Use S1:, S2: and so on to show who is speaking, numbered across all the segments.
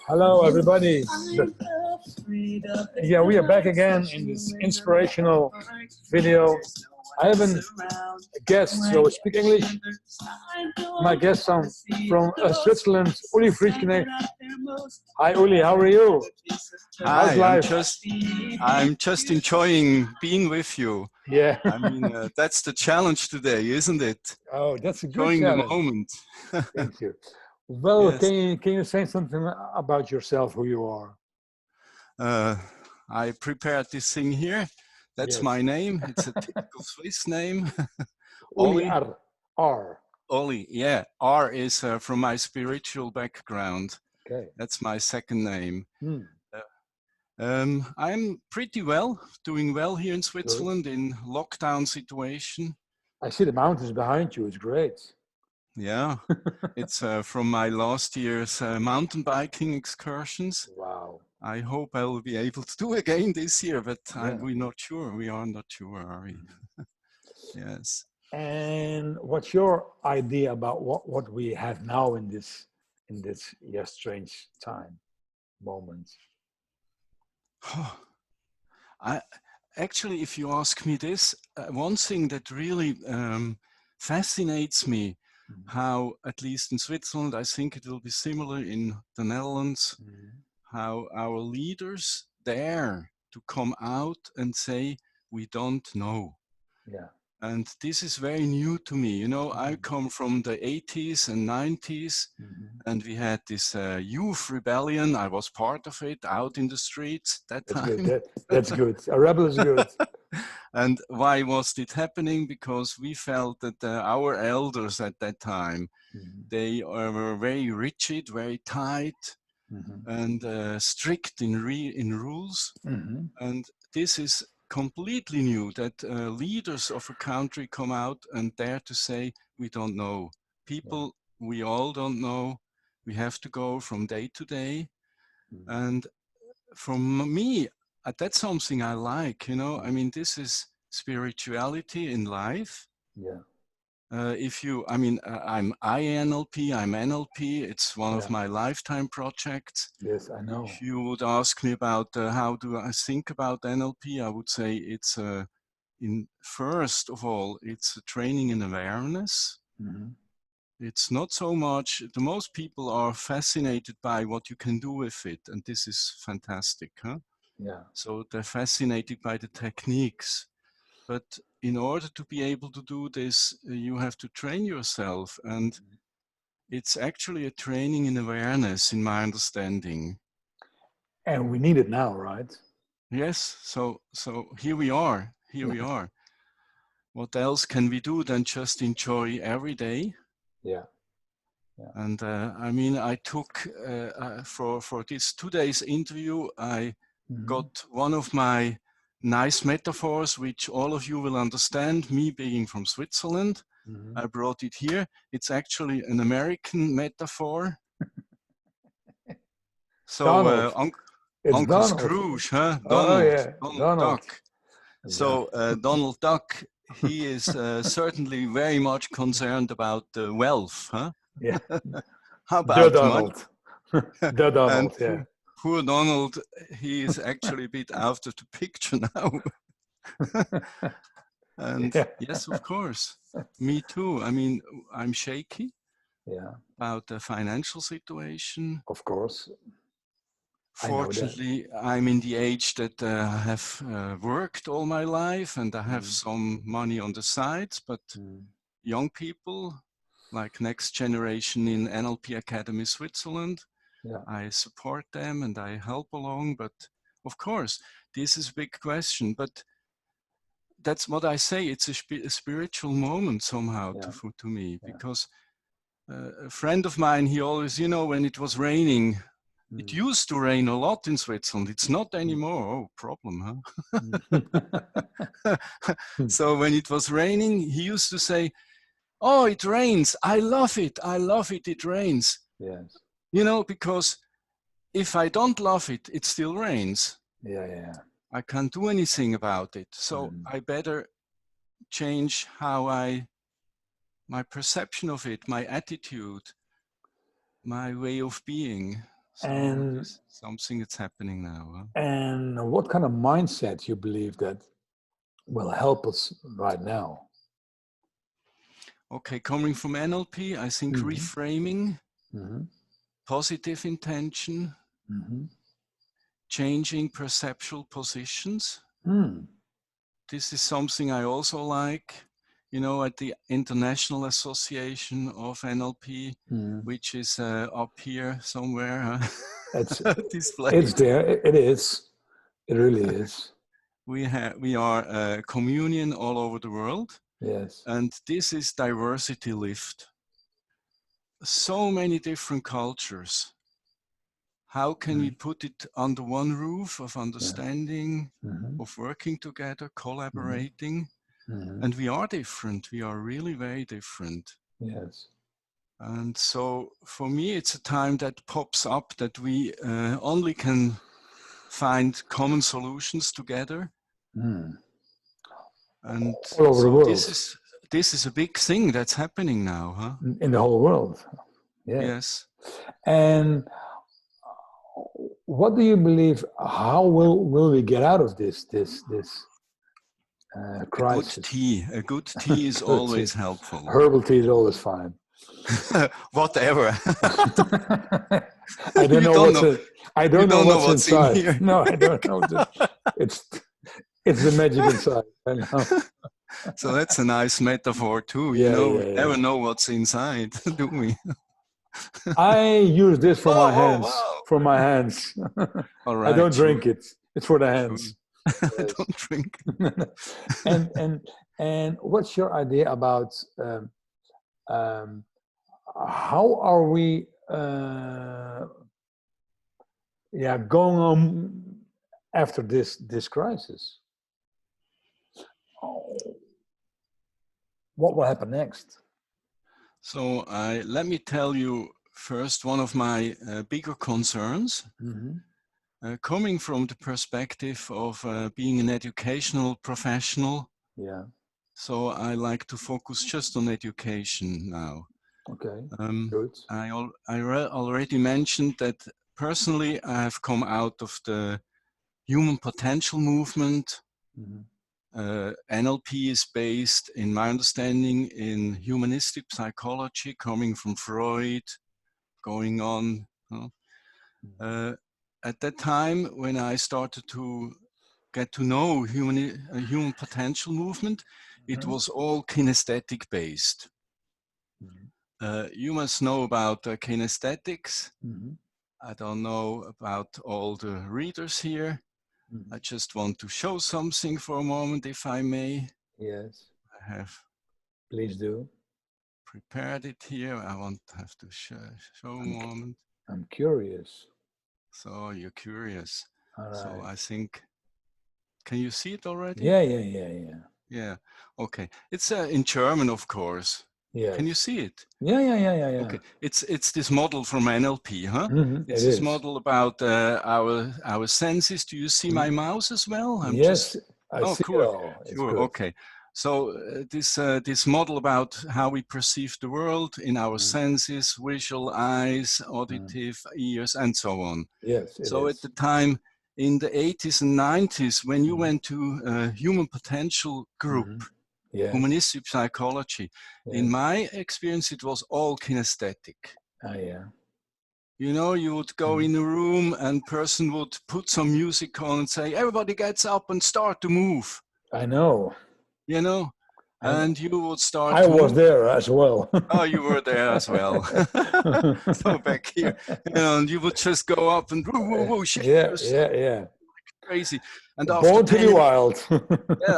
S1: Hello, everybody. Yeah, we are back again in this inspirational video. I have a guest, so speak English. My guest from Switzerland, Uli Frischknecht. Hi, Uli. How are you? How's
S2: Hi,
S1: life?
S2: I'm just enjoying being with you.
S1: Yeah.
S2: I mean, that's the challenge today, isn't it?
S1: Oh, that's a good
S2: Enjoying the
S1: challenge.
S2: moment.
S1: Thank you. Well,
S2: Yes.
S1: can you say something about yourself, who you are?
S2: I prepared this thing here. That's
S1: Yes.
S2: my name. It's a typical Swiss name.
S1: Uli
S2: Oli.
S1: R.
S2: Oli, yeah. R is from my spiritual background.
S1: Okay.
S2: That's my second name.
S1: Hmm.
S2: I'm pretty well, doing well here in
S1: Good.
S2: Switzerland in lockdown situation.
S1: I see the mountains behind you. It's great.
S2: Yeah, it's from my last year's mountain biking excursions.
S1: Wow.
S2: I hope I will be able to do again this year, but
S1: Yeah.
S2: we're not sure. We are not sure, are we? Yes.
S1: And what's your idea about what we have now in this strange time moment?
S2: I actually, if you ask me this, one thing that really fascinates me, how at least in Switzerland, I think it will be similar in the Netherlands, how our leaders dare to come out and say, we don't know.
S1: Yeah.
S2: And this is very new to me. You know, I come from the 80s and 90s, and we had this youth rebellion. I was part of it, out in the streets that
S1: That's
S2: time.
S1: good. That's good. A rebel is good.
S2: And why was it happening? Because we felt that our elders at that time, they were very rigid, very tight, and strict in rules. And this is completely new, that leaders of a country come out and dare to say, we don't know. People, we all don't know. We have to go from day to day. And from me, that's something I like, you know. I mean, this is spirituality in life.
S1: Yeah.
S2: I'm INLP, I'm NLP. It's one of my lifetime projects.
S1: Yes, I know.
S2: If you would ask me about how do I think about NLP, I would say it's first of all, it's a training in awareness. It's not so much, the most people are fascinated by what you can do with it, and this is fantastic, huh?
S1: Yeah.
S2: So they're fascinated by the techniques. But in order to be able to do this, you have to train yourself, and it's actually a training in awareness, in my understanding.
S1: And we need it now, right?
S2: Yes, so here we are, we are. What else can we do than just enjoy every day?
S1: Yeah.
S2: And I mean, I took, for this 2 days interview, I got one of my nice metaphors, which all of you will understand, me being from Switzerland. I brought it here. It's actually an American metaphor. So Uncle
S1: Donald.
S2: Scrooge, huh?
S1: Donald.
S2: Donald Duck. So Donald Duck, he is certainly very much concerned about wealth, huh?
S1: Yeah.
S2: How about
S1: Donald.
S2: money?
S1: The Donald,
S2: And poor Donald, he is actually a bit out of the picture now. And yes, of course, me too. I mean, I'm shaky about the financial situation.
S1: Of course.
S2: Fortunately, I'm in the age that I have worked all my life and I have some money on the side, but young people, like next generation in NLP Academy Switzerland, I support them and I help along. But of course, this is a big question, but that's what I say. It's a spiritual moment somehow to me, because a friend of mine, he always, you know, when it was raining, it used to rain a lot in Switzerland. It's not anymore. Oh, problem, huh? So when it was raining, he used to say, oh, it rains. I love it. I love it. It rains.
S1: Yes.
S2: You know, because if I don't love it, it still rains.
S1: Yeah.
S2: I can't do anything about it. So I better change my perception of it, my attitude. my way of being. So
S1: And
S2: this is something that's happening now. Huh?
S1: and what kind of mindset you believe that will help us right now?
S2: Okay, coming from NLP, I think reframing, positive intention, changing perceptual positions. This is something I also like, you know, at the International Association of NLP, which is up here somewhere.
S1: It's there. It is. It really is.
S2: We are a communion all over the world.
S1: Yes.
S2: And this is diversity lift. So many different cultures. How can we put it under one roof of understanding, of working together, collaborating? And we are different. We are really very different.
S1: Yes.
S2: And so for me, it's a time that pops up that we only can find common solutions together. And
S1: all over the world.
S2: This is a big thing that's happening now, huh?
S1: In the whole world.
S2: Yes.
S1: And what do you believe? How will we get out of this crisis?
S2: A good tea is always helpful.
S1: Herbal tea is always fine.
S2: Whatever.
S1: I don't know I don't know what's inside.
S2: In here.
S1: No, I don't know. It's the magic inside. I know.
S2: So that's a nice metaphor too. We never know what's inside, do we?
S1: I use this for my hands. Wow. For my hands.
S2: All right,
S1: I don't drink it. It's for the hands.
S2: Yes. I don't drink.
S1: and what's your idea about how are we going on after this crisis? What will happen next?
S2: So let me tell you first one of my bigger concerns, coming from the perspective of being an educational professional. Yeah. So I like to focus just on education now.
S1: Okay.
S2: Good. I already mentioned that personally I have come out of the human potential movement. NLP is based, in my understanding, in humanistic psychology, coming from Freud, going on. At that time, when I started to get to know human potential movement, it was all kinesthetic based. You must know about kinesthetics. I don't know about all the readers here. I just want to show something for a moment, if I may.
S1: Yes.
S2: I have.
S1: Please do.
S2: Prepared it here. I have to show a moment.
S1: I'm curious.
S2: So you're curious.
S1: All right.
S2: So I think, can you see it already?
S1: Yeah.
S2: Yeah. Okay. It's in German, of course.
S1: Yes.
S2: Can you see it?
S1: Yeah.
S2: Okay. It's this model from NLP, huh?
S1: It's
S2: this model about our senses. Do you see my mouse as well?
S1: Yes. I see
S2: cool.
S1: it all. It's
S2: sure.
S1: Good.
S2: Okay. So this model about how we perceive the world in our senses, visual, eyes, auditive, ears, and so on.
S1: Yes.
S2: So at the time in the 80s and 90s, when you went to a human potential group, humanistic psychology, in my experience, it was all kinesthetic.
S1: Oh, yeah.
S2: You know, you would go in a room and person would put some music on and say, everybody gets up and start to move.
S1: I know.
S2: You know, and you would start.
S1: I was there as well.
S2: Oh, you were there as well. So back here, and you would just go up and woo, shake
S1: yeah.
S2: Crazy. And
S1: Born to be wild.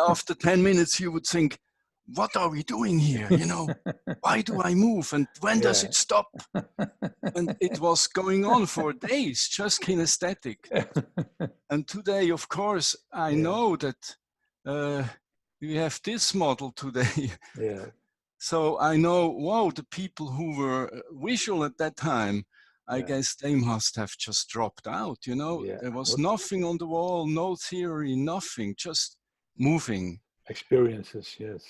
S2: After 10 minutes, you would think, what are we doing here? You know, why do I move? And when does it stop? And it was going on for days, just kinesthetic. And today, of course, I know that we have this model today.
S1: Yeah.
S2: So I know, wow, the people who were visual at that time, I guess they must have just dropped out, you know. There was nothing on the wall, no theory, nothing, just moving.
S1: Experiences, yes.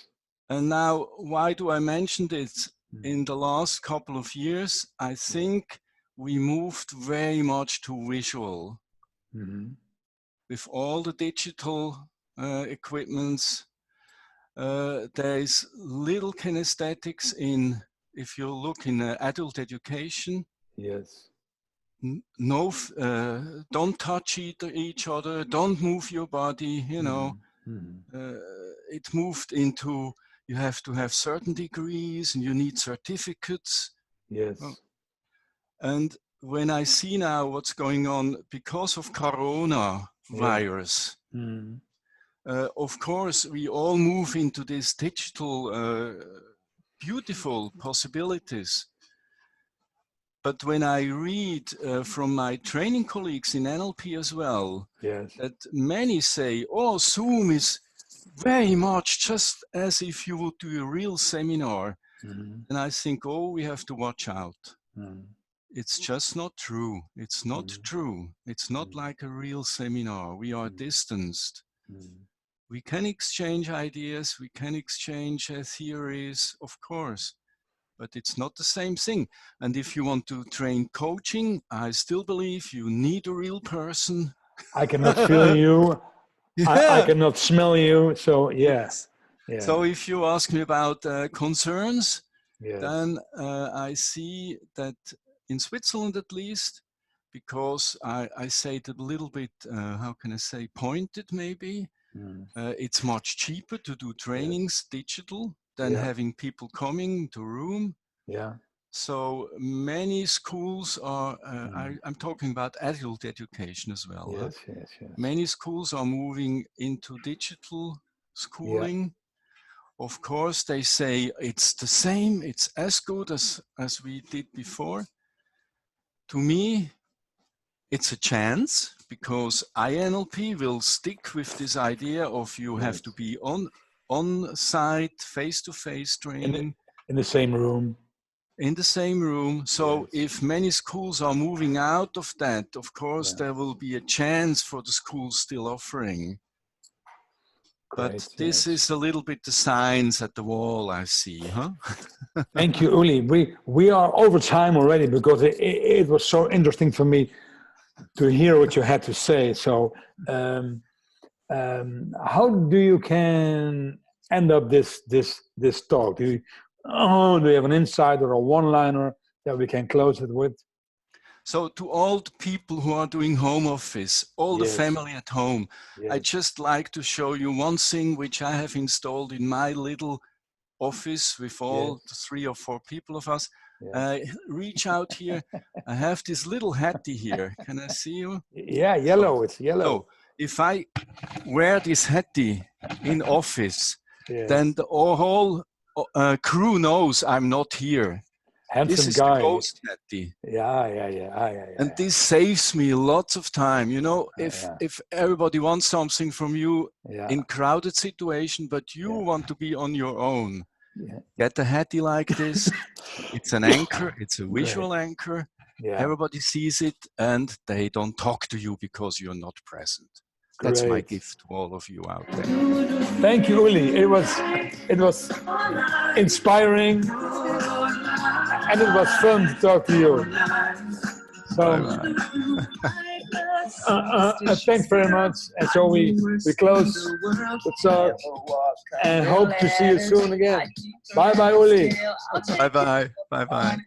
S2: And now, why do I mention this? In the last couple of years, I think we moved very much to visual. With all the digital equipments, there is little kinesthetics in, if you look in adult education.
S1: Yes.
S2: No, don't touch each other, don't move your body, you know. It moved into, you have to have certain degrees and you need certificates.
S1: Yes.
S2: And when I see now what's going on because of Corona virus, of course, we all move into this digital, beautiful possibilities. But when I read from my training colleagues in NLP as well, that many say, oh, Zoom is very much just as if you would do a real seminar. And I think, oh, we have to watch out. It's just not true. It's not true. It's not like a real seminar. We are distanced. We can exchange ideas. We can exchange theories, of course. But it's not the same thing. And if you want to train coaching, I still believe you need a real person.
S1: I cannot feel you. I cannot smell you. So yes. Yeah.
S2: So if you ask me about concerns, then I see that in Switzerland at least, because I say it a little bit, how can I say, pointed maybe, it's much cheaper to do trainings digital than having people coming to room. So many schools are, I'm talking about adult education as well. Many schools are moving into digital schooling. Of course, they say it's the same, it's as good as we did before. To me, it's a chance, because INLP will stick with this idea of you have to be on site, face-to-face training.
S1: In the same room.
S2: In the same room. So if many schools are moving out of that, of course, there will be a chance for the schools still offering. But this is a little bit the signs at the wall, I see, huh?
S1: Thank you, Ueli. We are over time already, because it was so interesting for me to hear what you had to say. So how do you can end up this talk? Do you have an insight or a one-liner that we can close it with?
S2: So to all the people who are doing home office, all the family at home, I just like to show you one thing which I have installed in my little office with all the 3 or 4 people of us. Reach out here. I have this little hattie here. Can I see you?
S1: Yeah, yellow. It's yellow.
S2: So if I wear this hattie in office, then the whole crew knows I'm not here.
S1: Handsome
S2: this is
S1: guy.
S2: The ghost hattie.
S1: Yeah.
S2: And this saves me lots of time. You know, if everybody wants something from you in crowded situation, but you want to be on your own, get a hattie like this. It's an anchor. It's a visual anchor. Everybody sees it, and they don't talk to you because you're not present. That's my gift to all of you out there.
S1: Thank you, Ueli. It was inspiring, and it was fun to talk to you. So thanks very much. And so we close the talk and hope to see you soon again. Bye bye, Ueli.
S2: Bye bye. Bye bye.